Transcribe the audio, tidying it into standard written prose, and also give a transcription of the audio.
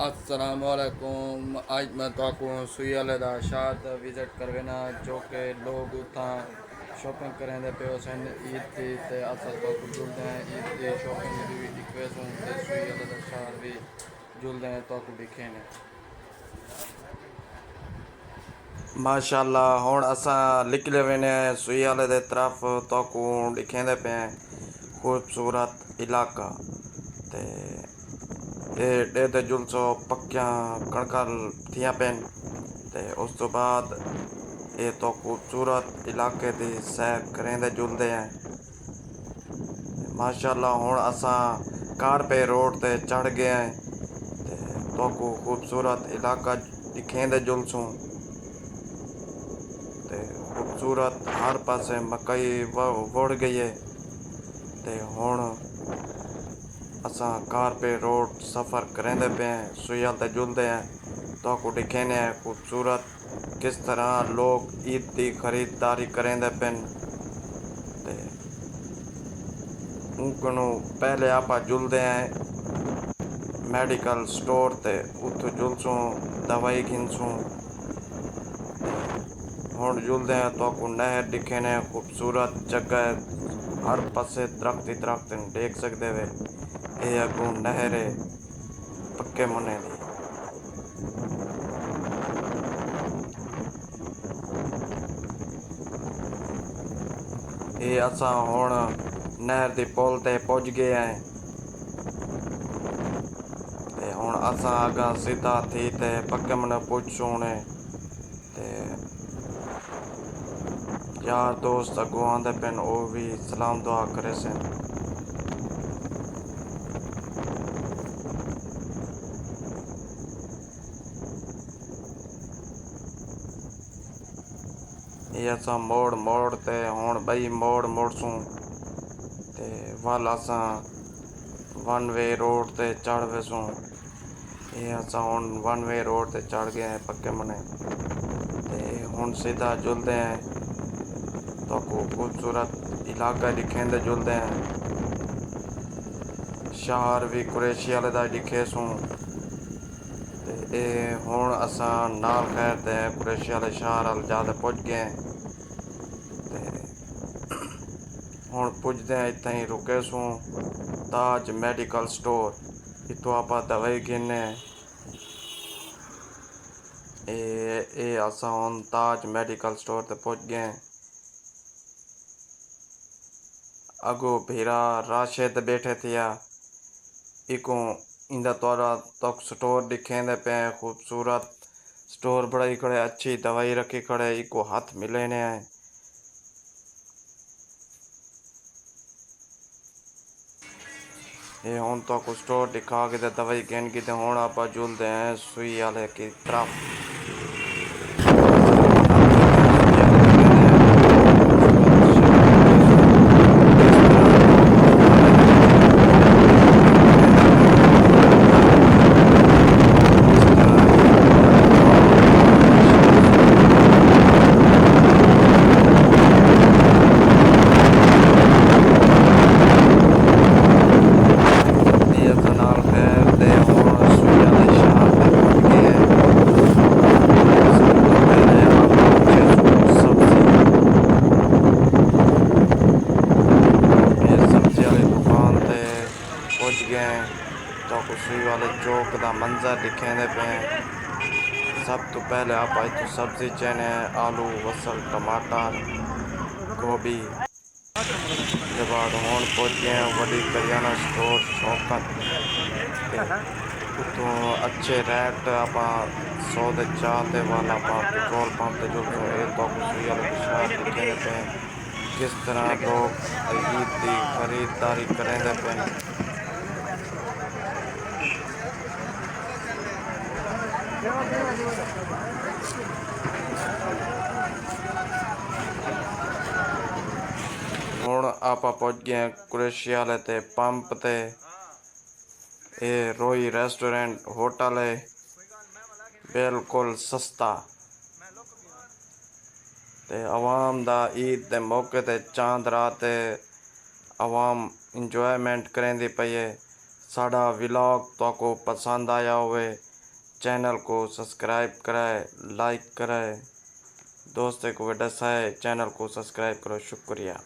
अस्सलामुअलैकुम। आज मैं तो सुई वाले दा शाद विजिट करवेना जो कि लोग उतना शॉपिंग करेंदे पे सन ईद की ते अस तो जुलते हैं ईद की शॉपिंग भी इक्वेशन ते सुई वाले दा शाद भी जुलते हैं तो दिखे ने माशाअल्लाह। हुण असां निकले वेने सुई वाले दे तरफ तो दिखेंदे पे खूबसूरत इलाका ते ਇਹ ਤੇ ਜੁਲਸੋ ਪੱਕਿਆਂ ਕਣਕਾਂ ਥੀਆਂ ਪੈਣ ਤੇ ਉਸ ਤੋਂ ਬਾਅਦ ਇਹ ਤੋਂ ਖੂਬਸੂਰਤ ਇਲਾਕੇ ਦੀ ਸੈਰ ਕरेंदे जुलदे हैं माशाअल्लाह। हुण असां कारपे रोड ते चढ़ गए हैं ते तो खूबसूरत इलाका दिखेंदे जुलसूं ते खूबसूरत हर पासे मकई वुड़ गई है ते हुण असां कारपे रोड सफ़र करेंदे पे हैं सुई ते जुलते हैं तो दिखेने हैं खूबसूरत किस तरह लोग ईद की खरीदारी करेंदे पेन ते उनको पहले आप जुलते हैं मेडिकल स्टोर ते उतो जुलसूं दवाई घिनसूं हुण जुलते हैं तो नहर दिखेने खूबसूरत जगह हर पासे दरख्त ही दरख्त देख सकते वे ये अगू नहर है पक्के मुने दी ये असां हुण नहर दी पुल ते पहुंच गए हैं ते हुण असां अगां सीधा थी ते पक्के मुने पहुंचूं ने ते यार दोस्त अगू आंदे पेन वो भी सलाम दुआ करे सन ये असां मोड़ मोड़ ते हुण बई मोड़ मुड़सूं ते वल असां वन वे रोड ते चढ़ वेसूं ये असां हुण वन वे रोड ते चढ़ गए हैं पक्के मने ते हुण सीधा जुलते हैं तो खूबसूरत इलाका दिखेंदे जुलते हैं शहर भी कुरैशी वाले दा दिखेसूं ते हुण असां नाल खैर ते कुरैशी वाले शहर अल जाते पहुंच गए हैं हुण पुजदे इत्थें ही रुके सूं ताज मेडिकल स्टोर इतों आप दवाई गिने ए असां हुण ताज मेडिकल स्टोर ते पहुंच गए हैं अगो भीरा राशे ते बैठे थिया इको इंदा तोरा तक स्टोर दिखेंदे पे खूबसूरत स्टोर बड़ाई खड़े अच्छी दवाई रखी खड़े इको हाथ मिलेने हैं ये हुण तो को स्टोर दिखा के दवाई कहन की हुण आप जुलते हैं सुई वाले की तरफ तो सुई वाले चौक का मंजर दिखेंदे पे सब तो पहले आप तो सब्जी चने आलू वसल टमाटर गोभी के बाद हुण पहुंच गए हैं वडी करियाना स्टोर शौकत उतो अच्छे रेट आप सौदे चाहते वाला आप पेट्रोल पंप पे जो तो सुई वाले शहर दिखेंदे पे किस तरह लोग ईद की खरीदारी करेंदे पे हुण आप पहुंच गए कुरैशी वाले ते पंप ते ये रोई रेस्टोरेंट होटल है बिल्कुल सस्ता ते अवाम दा ईद दे मौके ते चांद रात अवाम इंजॉयमेंट करेंदी पई है। साड़ा व्लॉग तो पसंद आया हुए चैनल को सब्सक्राइब कराए, लाइक कराए, दोस्तों को भी दसाए चैनल को सब्सक्राइब करो। शुक्रिया।